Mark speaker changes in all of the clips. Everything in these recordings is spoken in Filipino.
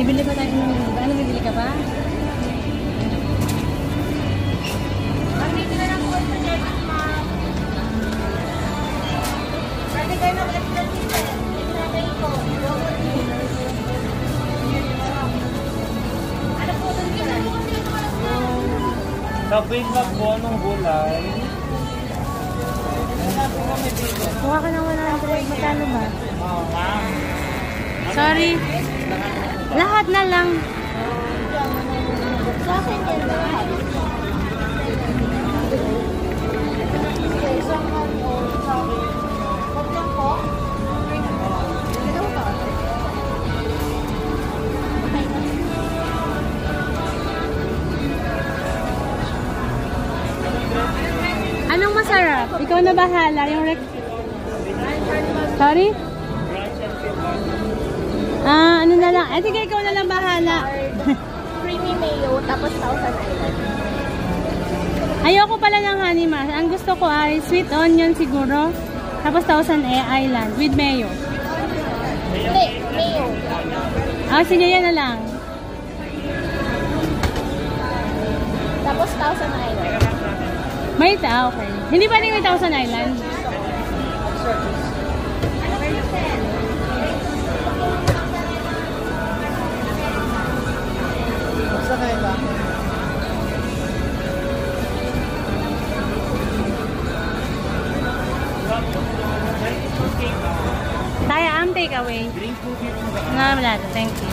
Speaker 1: Bibili pa tayo ng lugar. Ano, bibili ka pa?
Speaker 2: Pagkita na lang po ito dyan, ma'am. Pwede kayo ng extra ticket. Extra ko. Ano po doon ka?
Speaker 3: Kapit na po ng gulay.
Speaker 1: Kuha ka ng 100. Magkano ba?
Speaker 3: Oo, ma'am.
Speaker 1: Sorry. Lahat na lang.
Speaker 2: Sa akin yan lahat. Isang ano, sorry. Huwag lang po. Ito ba?
Speaker 1: Anong masarap? Ikaw na bahala. Yung Sorry? Ano na lang. Sige, ikaw na lang bahala.
Speaker 2: Creamy mayo, tapos Thousand Island.
Speaker 1: Ayoko pala ng honey mash. Ang gusto ko ay sweet onion siguro. Tapos Thousand Island with mayo.
Speaker 2: Hindi, mayo.
Speaker 1: Sige, yan na lang.
Speaker 2: Tapos Thousand Island.
Speaker 1: May okay. Hindi pa rin may Thousand Island. Tayo take away. No, wala. Thank you.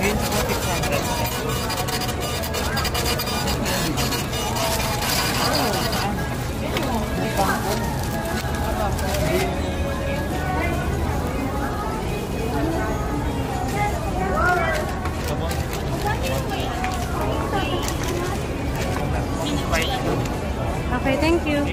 Speaker 3: Green 600.